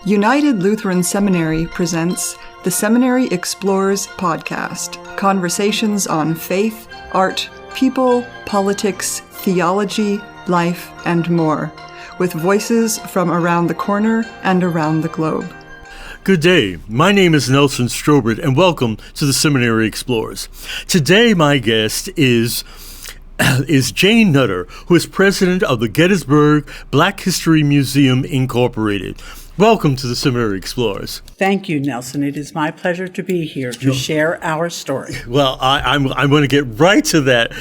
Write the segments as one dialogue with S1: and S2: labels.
S1: United Lutheran Seminary presents the Seminary Explores podcast, conversations on faith, art, people, politics, theology, life, and more, with voices from around the corner and around the globe.
S2: Good day. My name is Nelson Strobert, and welcome to the Seminary Explores. Today, my guest is Jane Nutter, who is president of the Gettysburg Black History Museum, Incorporated. Welcome to the Seminary Explorers.
S3: Thank you, Nelson. It is my pleasure to be here to share our story.
S2: Well, I'm going to get right to that.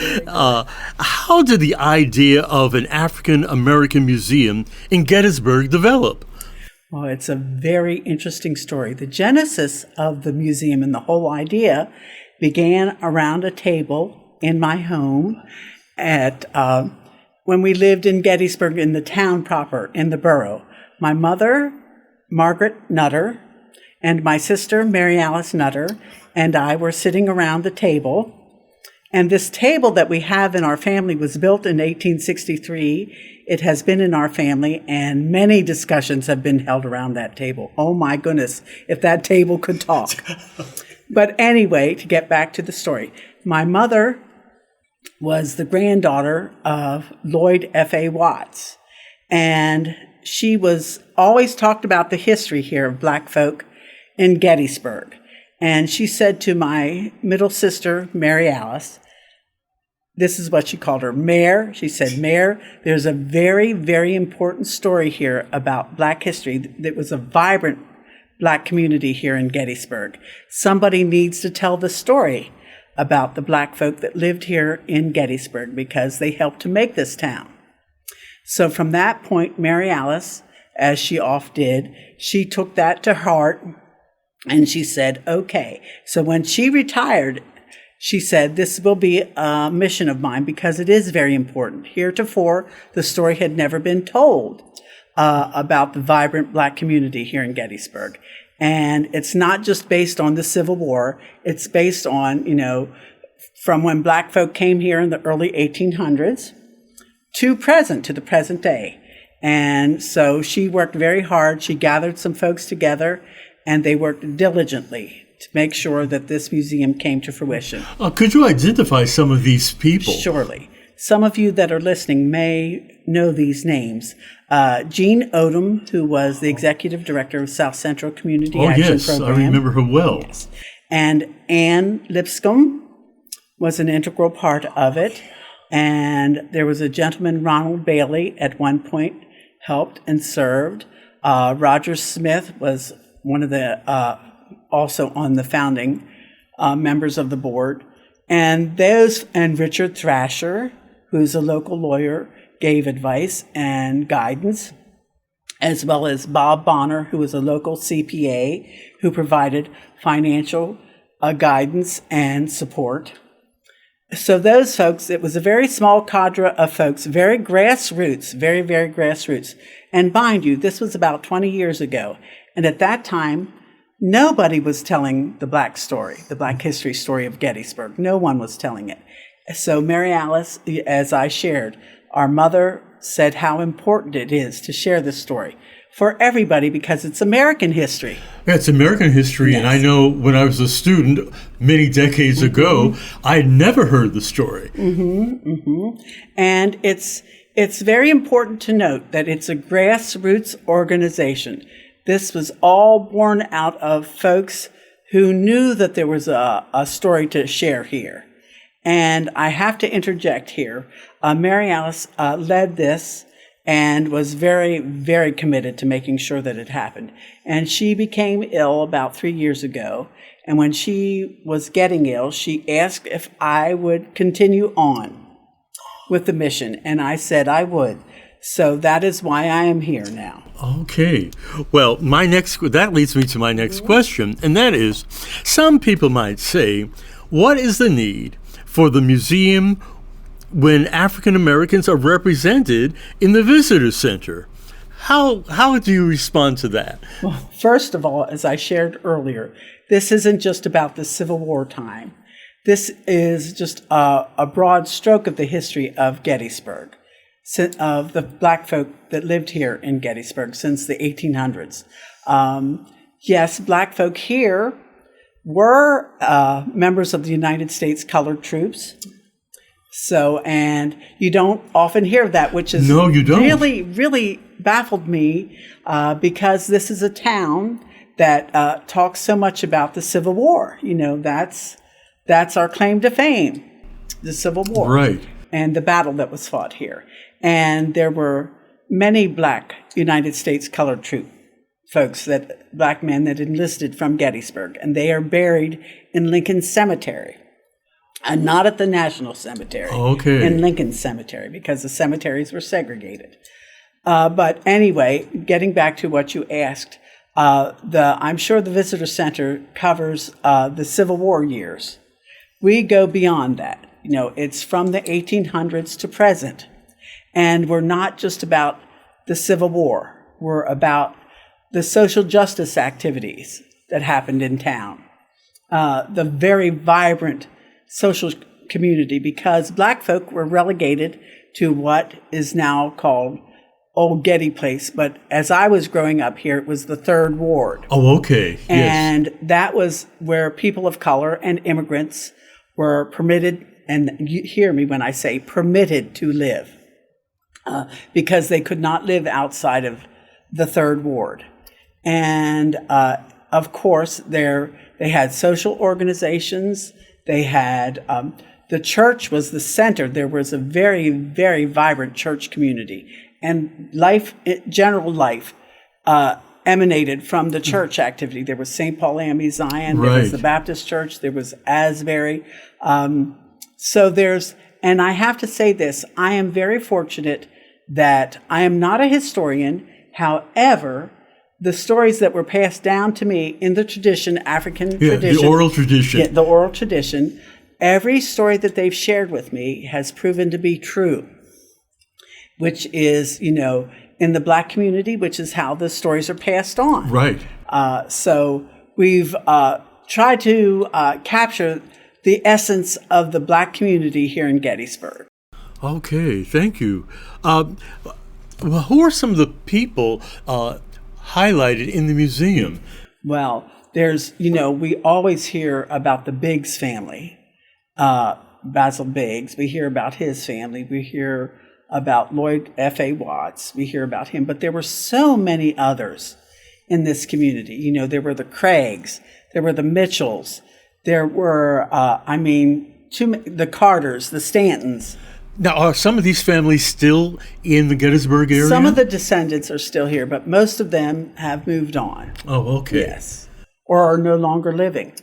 S2: How did the idea of an African American museum in Gettysburg develop?
S3: Well, it's a very interesting story. The genesis of the museum and the whole idea began around a table in my home at when we lived in Gettysburg, in the town proper, in the borough. My mother, Margaret Nutter, and my sister, Mary Alice Nutter, and I were sitting around the table. And this table that we have in our family was built in 1863. It has been in our family, and many discussions have been held around that table. Oh my goodness, if that table could talk. But anyway, to get back to the story, my mother was the granddaughter of Lloyd F.A. Watts, and she was always talked about the history here of Black folk in Gettysburg. And she said to my middle sister, Mary Alice, this is what she called her, Mare. She said, Mare, there's a very, very important story here about Black history. There was a vibrant Black community here in Gettysburg. Somebody needs to tell the story about the Black folk that lived here in Gettysburg because they helped to make this town. So from that point, Mary Alice, as she oft did, she took that to heart and she said, okay. So when she retired, she said, this will be a mission of mine because it is very important. Heretofore, the story had never been told about the vibrant Black community here in Gettysburg. And it's not just based on the Civil War. It's based on, from when Black folk came here in the early 1800s to the present day. And so she worked very hard. She gathered some folks together, and they worked diligently to make sure that this museum came to fruition.
S2: Could you identify some of these people?
S3: Surely. Some of you that are listening may know these names. Jean Odom, who was the executive director of South Central Community Action Program.
S2: I remember her well.
S3: Yes. And Ann Lipscomb was an integral part of it. And there was a gentleman, Ronald Bailey, at one point helped and served. Roger Smith was one of the, also on the founding members of the board. And Richard Thrasher, who's a local lawyer, gave advice and guidance, as well as Bob Bonner, who was a local CPA, who provided financial guidance and support. So those folks, it was a very small cadre of folks, very grassroots, very, very grassroots. And mind you, this was about 20 years ago. And at that time, nobody was telling the Black story, the Black history story of Gettysburg. No one was telling it. So Mary Alice, as I shared, our mother said how important it is to share this story for everybody because it's American history.
S2: Yeah, it's American history, yes. And I know when I was a student many decades ago, I had never heard the story.
S3: And it's very important to note that it's a grassroots organization. This was all born out of folks who knew that there was a story to share here. And I have to interject here. Mary Alice led this and was very, very committed to making sure that it happened. And she became ill about 3 years ago. And when she was getting ill, she asked if I would continue on with the mission. And I said I would. So that is why I am here now.
S2: Okay. Well, that leads me to my next question. And that is, some people might say, what is the need for the museum when African Americans are represented in the visitor center? How do you respond to that?
S3: Well, first of all, as I shared earlier, this isn't just about the Civil War time. This is just a broad stroke of the history of Gettysburg. of the black folk that lived here in Gettysburg since the 1800s. Yes, black folk here were members of the United States Colored Troops. So, and you don't often hear that, which is
S2: no, you don't.
S3: really, really baffled me because this is a town that talks so much about the Civil War. You know, that's our claim to fame, the Civil War.
S2: Right.
S3: And the battle that was fought here. And there were many black United States Colored Troop folks, black men that enlisted from Gettysburg, and they are buried in Lincoln Cemetery. And not at the National Cemetery.
S2: Okay.
S3: In Lincoln Cemetery, because the cemeteries were segregated. But anyway, getting back to what you asked, I'm sure the Visitor Center covers the Civil War years. We go beyond that. You know, it's from the 1800s to present. And we're not just about the Civil War. We're about the social justice activities that happened in town. The very vibrant social community, because black folk were relegated to what is now called Old Getty Place. But as I was growing up here, it was the Third Ward.
S2: Oh, okay. Yes.
S3: And that was where people of color and immigrants were permitted, and you hear me when I say permitted to live, because they could not live outside of the Third Ward. And of course, they had social organizations. They had, the church was the center. There was a very, very vibrant church community. And general life, emanated from the church activity. There was St. Paul Amby Zion. There was the Baptist Church. There was Asbury. And I have to say this, I am very fortunate that I am not a historian. However, the stories that were passed down to me in the tradition, African tradition.
S2: The oral tradition.
S3: Yeah, the oral tradition. Every story that they've shared with me has proven to be true, which is, you know, in the black community, which is how the stories are passed on.
S2: Right.
S3: So we've tried to capture the essence of the black community here in Gettysburg.
S2: Okay, thank you. Who are some of the people highlighted in the museum?
S3: Well, there's, you know, we always hear about the Biggs family, Basil Biggs. We hear about his family. We hear about Lloyd F.A. Watts. We hear about him. But there were so many others in this community. You know, there were the Craigs. There were the Mitchells. There were, the Carters, the Stantons.
S2: Now, are some of these families still in the Gettysburg area?
S3: Some of the descendants are still here, but most of them have moved on.
S2: Oh, okay.
S3: Yes. Or are no longer living.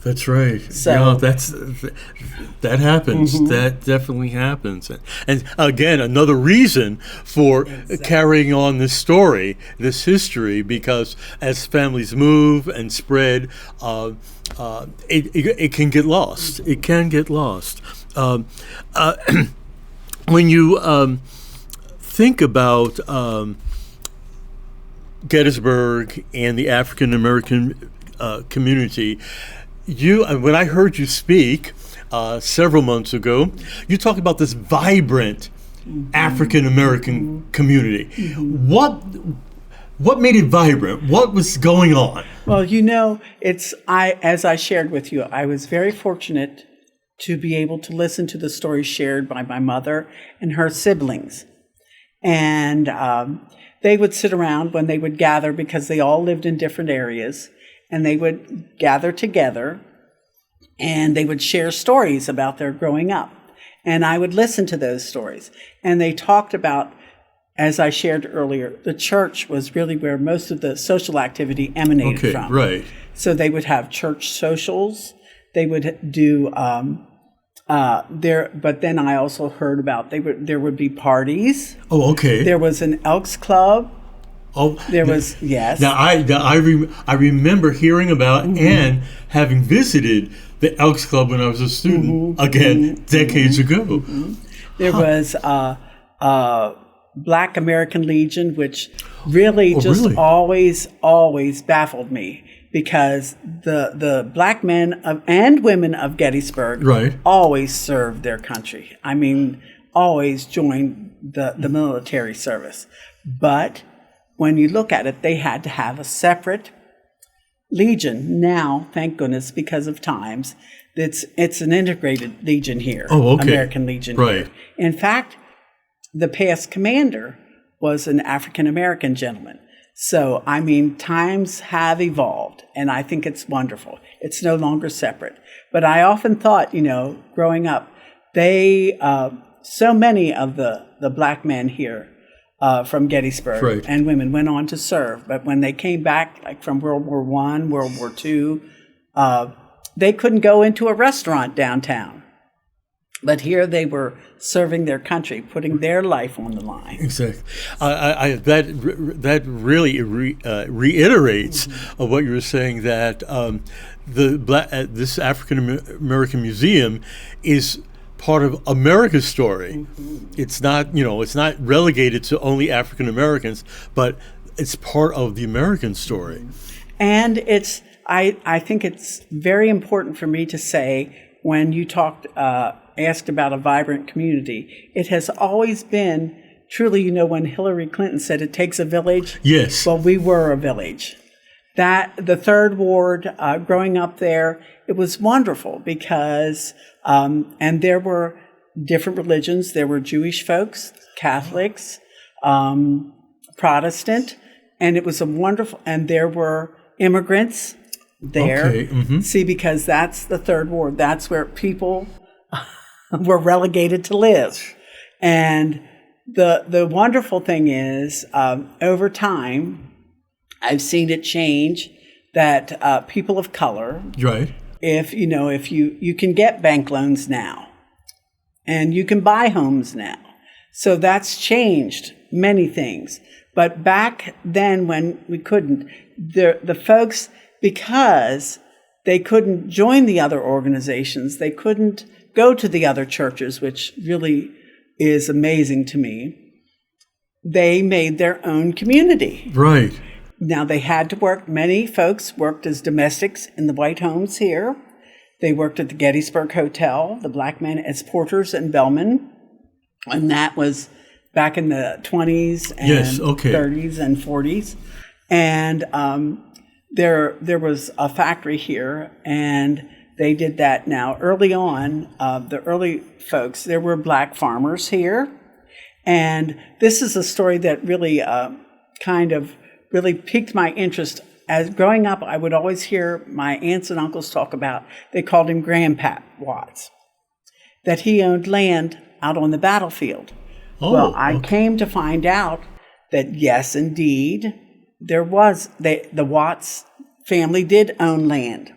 S2: That's right.
S3: So,
S2: yeah, that happens. Mm-hmm. That definitely happens. And again, another reason for carrying on this story, this history, because as families move and spread, it can get lost. It can get lost. When you think about Gettysburg and the African American community, when I heard you speak several months ago, you talked about this vibrant African American community. What made it vibrant? What was going on?
S3: Well, you know, as I shared with you, I was very fortunate to be able to listen to the stories shared by my mother and her siblings. And they would sit around when they would gather, because they all lived in different areas, and they would gather together and they would share stories about their growing up. And I would listen to those stories. And they talked about, as I shared earlier, the church was really where most of the social activity emanated from.
S2: Right.
S3: So they would have church socials. They would do but then I also heard about there would be parties.
S2: Oh, okay.
S3: There was an Elks Club.
S2: Oh,
S3: there was, yes.
S2: Now I remember hearing about and having visited the Elks Club when I was a student, decades ago.
S3: There was Black American Legion, which really always baffled me, because the black men and women of Gettysburg always served their country. I mean, always joined the military service. But when you look at it, they had to have a separate legion. Now, thank goodness, because of times, it's an integrated legion here.
S2: Oh, okay.
S3: American Legion
S2: Right.
S3: here. In fact, the past commander was an African-American gentleman. So, I mean, times have evolved, and I think it's wonderful. It's no longer separate. But I often thought, growing up, so many of the black men here from Gettysburg
S2: Right.
S3: and women went on to serve. But when they came back, like from World War I, World War II, they couldn't go into a restaurant downtown. But here they were serving their country, putting their life on the line.
S2: Exactly. That really reiterates what you were saying, that this African American museum is part of America's story. It's not relegated to only African Americans, but it's part of the American story.
S3: And I think it's very important for me to say, when you asked about a vibrant community, it has always been truly, when Hillary Clinton said it takes a village.
S2: Yes.
S3: Well, we were a village. That the Third Ward, growing up there, it was wonderful because, and there were different religions. There were Jewish folks, Catholics, Protestant, and it was and there were immigrants there.
S2: Okay.
S3: See, because that's the Third Ward. That's where people were relegated to live. And the wonderful thing is, over time, I've seen it change, that people of color,
S2: Right.
S3: if you can get bank loans now, and you can buy homes now. So that's changed many things. But back then, when we couldn't, the folks, because they couldn't join the other organizations, they couldn't go to the other churches, which really is amazing to me, they made their own community.
S2: Right.
S3: Now, they had to work. Many folks worked as domestics in the white homes here. They worked at the Gettysburg Hotel, the black men as porters and bellmen. And that was back in the 20s and 30s and 40s. And there was a factory here, and they did that. Now, early on, the early folks, there were black farmers here. And this is a story that really really piqued my interest. As growing up, I would always hear my aunts and uncles talk about, they called him Grandpap Watts, that he owned land out on the battlefield.
S2: Oh,
S3: well, I came to find out that yes, indeed, there was, the Watts family did own land.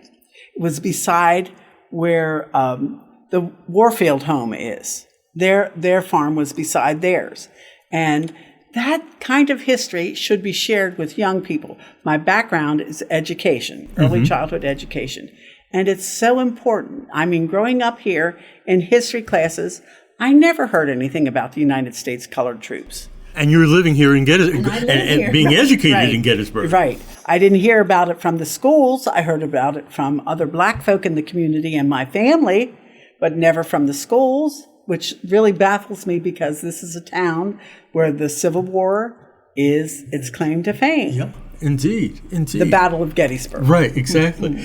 S3: It was beside where the Warfield home is. Their farm was beside theirs. And that kind of history should be shared with young people. My background is education, early childhood education. And it's so important. I mean, growing up here in history classes, I never heard anything about the United States colored troops.
S2: And you're living here in Gettysburg and being educated in Gettysburg.
S3: Right. I didn't hear about it from the schools. I heard about it from other black folk in the community and my family, but never from the schools, which really baffles me because this is a town where the Civil War is its claim to fame.
S2: Yeah, indeed.
S3: The Battle of Gettysburg.
S2: Right, exactly.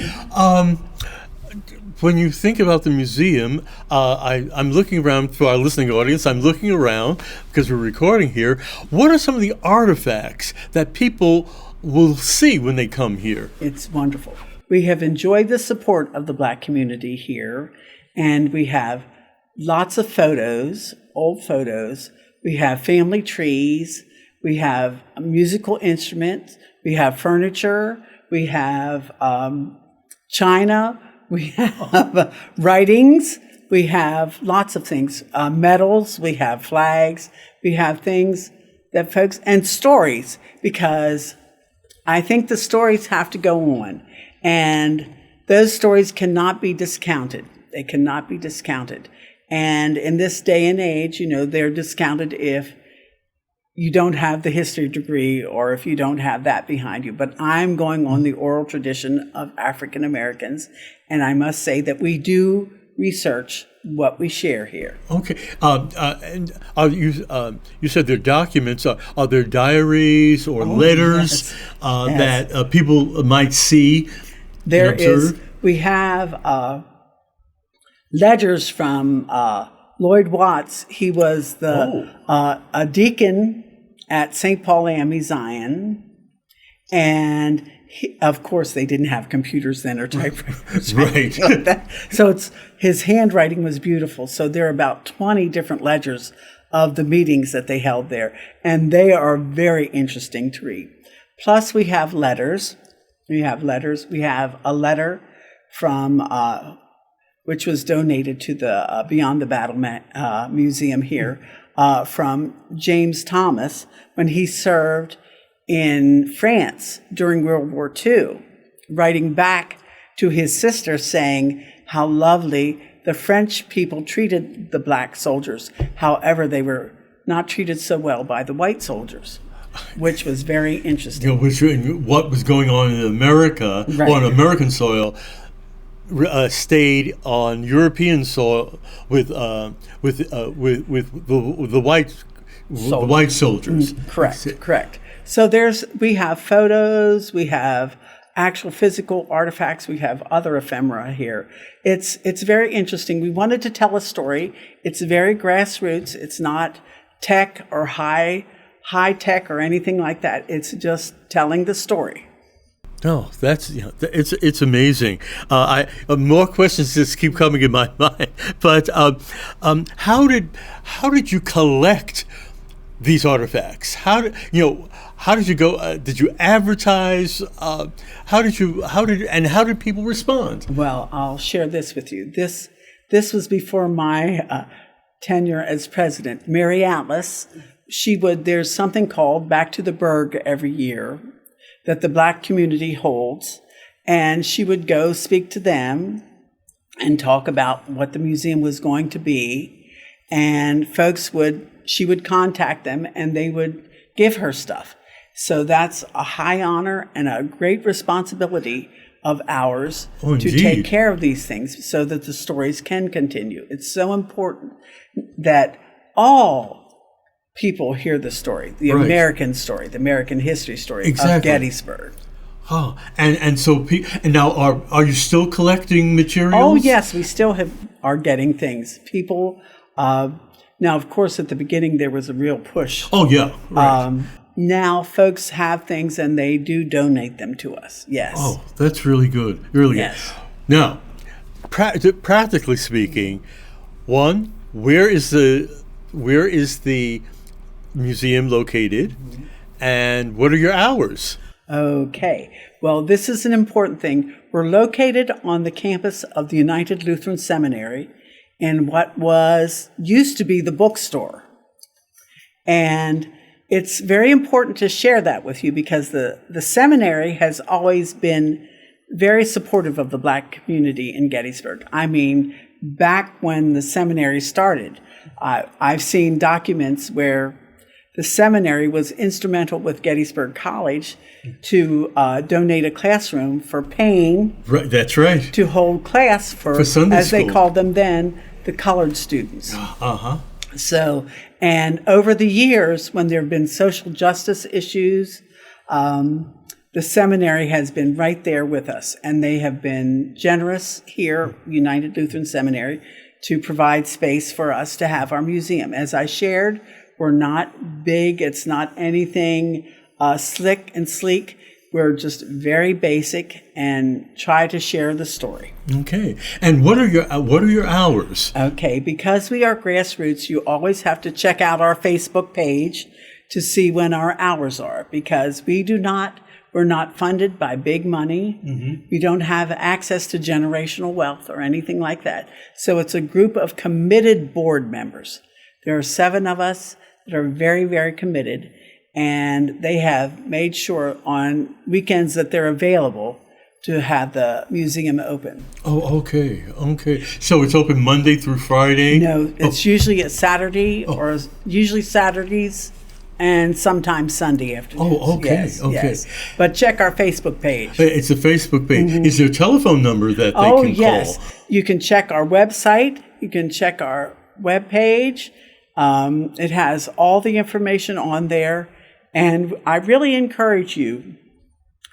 S2: When you think about the museum, I'm looking around for our listening audience. I'm looking around because we're recording here. What are some of the artifacts that people will see when they come here?
S3: It's wonderful. We have enjoyed the support of the black community here, and we have lots of photos, old photos. We have family trees. We have musical instruments. We have furniture. We have china. We have writings. We have lots of things. Medals. We have flags. We have things that folks, and stories, because I think the stories have to go on. And those stories cannot be discounted. They cannot be discounted. And in this day and age, they're discounted if you don't have the history degree or if you don't have that behind you. But I'm going on the oral tradition of African Americans, and I must say that we do research what we share here.
S2: Okay. And you said they're documents. Are there diaries or letters
S3: Yes.
S2: that people might see?
S3: There
S2: and
S3: is.
S2: observe?
S3: We have ledgers from Lloyd Watts. He was a deacon at St. Paul AME Zion, and of course they didn't have computers then or typewriters,
S2: Right.
S3: like that. So his handwriting was beautiful. So there are about 20 different ledgers of the meetings that they held there, and they are very interesting to read. Plus, we have letters. We have a letter from which was donated to the Beyond the Battle Museum here, from James Thomas when he served in France during World War II, writing back to his sister saying how lovely the French people treated the black soldiers. However, they were not treated so well by the white soldiers, which was very interesting.
S2: What was going on in America,
S3: Right.
S2: on American soil, stayed on European soil with the white soldiers.
S3: Correct. So we have photos, we have actual physical artifacts, we have other ephemera here. It's very interesting. We wanted to tell a story. It's very grassroots. It's not tech or high tech or anything like that. It's just telling the story.
S2: Oh, that's it's amazing. More questions just keep coming in my mind. But how did you collect these artifacts? How did you go? Did you advertise? How did people respond?
S3: Well, I'll share this with you. This was before my tenure as president. Mary Atlas, there's something called Back to the Burg every year that the black community holds, and she would go speak to them and talk about what the museum was going to be, and she would contact them and they would give her stuff. So that's a high honor and a great responsibility of ours to take care of these things so that the stories can continue. It's so important that all people hear the story, the
S2: Right.
S3: American story, the American history story
S2: Exactly.
S3: of Gettysburg.
S2: Oh, and so now are you still collecting materials?
S3: Oh yes, we still are getting things. People now, of course, at the beginning there was a real push.
S2: Oh yeah, right.
S3: Now folks have things and they do donate them to us. Yes.
S2: Oh, that's really good. Really
S3: Yes.
S2: good. Now, practically speaking, where is the museum located, and what are your hours?
S3: Okay. Well, this is an important thing. We're located on the campus of the United Lutheran Seminary in what used to be the bookstore. And it's very important to share that with you because the seminary has always been very supportive of the black community in Gettysburg. I mean, back when the seminary started, I've seen documents where the seminary was instrumental with Gettysburg College to donate a classroom for paying
S2: Right, that's right.
S3: to hold class for
S2: Sunday
S3: as they
S2: school.
S3: called them then, the colored students.
S2: Uh-huh.
S3: So, and over the years, when there have been social justice issues, the seminary has been right there with us, and they have been generous here, United Lutheran Seminary, to provide space for us to have our museum. As I shared, we're not big. It's not anything slick and sleek. We're just very basic and try to share the story.
S2: Okay. And what are your hours?
S3: Okay, because we are grassroots, you always have to check out our Facebook page to see when our hours are, because we're not funded by big money. Mm-hmm. We don't have access to generational wealth or anything like that. So it's a group of committed board members. There are 7 of us that are very, very committed, and they have made sure on weekends that they're available to have the museum open.
S2: Oh, okay. Okay. So it's open Monday through Friday?
S3: No, it's usually a Saturday or usually Saturdays and sometimes Sunday afternoons.
S2: Oh, okay,
S3: Yes,
S2: okay.
S3: yes. But check our Facebook page.
S2: It's a Facebook page. Is there a telephone number that they can
S3: yes.
S2: call?
S3: You can check our website. You can check our webpage. It has all the information on there. And I really encourage you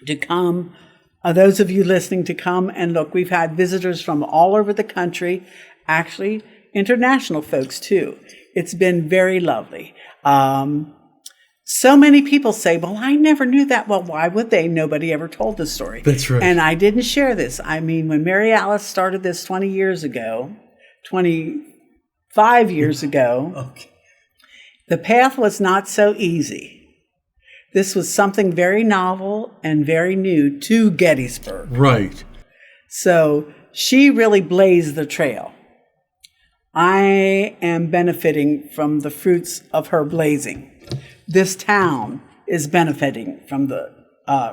S3: to come, those of you listening, to come and look. We've had visitors from all over the country, actually international folks too. It's been very lovely. So many people say, well, I never knew that. Well, why would they? Nobody ever told the story.
S2: That's right.
S3: And I didn't share this. I mean, when Mary Alice started this 25 years ago,
S2: Okay.
S3: the path was not so easy. This was something very novel and very new to Gettysburg.
S2: Right.
S3: So she really blazed the trail. I am benefiting from the fruits of her blazing. This town is benefiting from the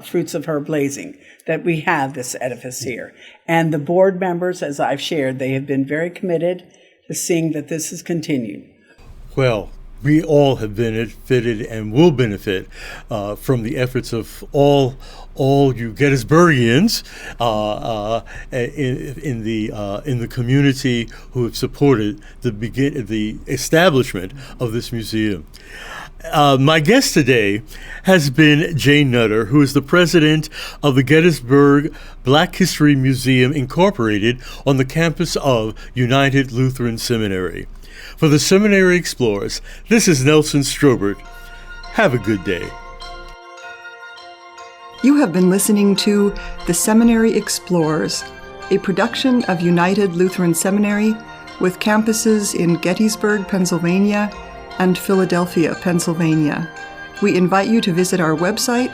S3: fruits of her blazing, that we have this edifice here. And the board members, as I've shared, they have been very committed to seeing that this is continued.
S2: Well, we all have benefited and will benefit from the efforts of all you Gettysburgians in the community who have supported the establishment of this museum. My guest today has been Jane Nutter, who is the president of the Gettysburg Black History Museum, Incorporated, on the campus of United Lutheran Seminary. For the Seminary Explorers, this is Nelson Strobert. Have a good day.
S1: You have been listening to The Seminary Explorers, a production of United Lutheran Seminary with campuses in Gettysburg, Pennsylvania, and Philadelphia, Pennsylvania. We invite you to visit our website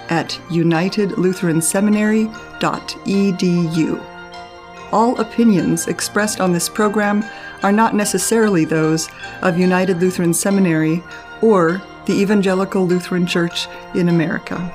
S1: at unitedlutheranseminary.edu. All opinions expressed on this program are not necessarily those of United Lutheran Seminary or the Evangelical Lutheran Church in America.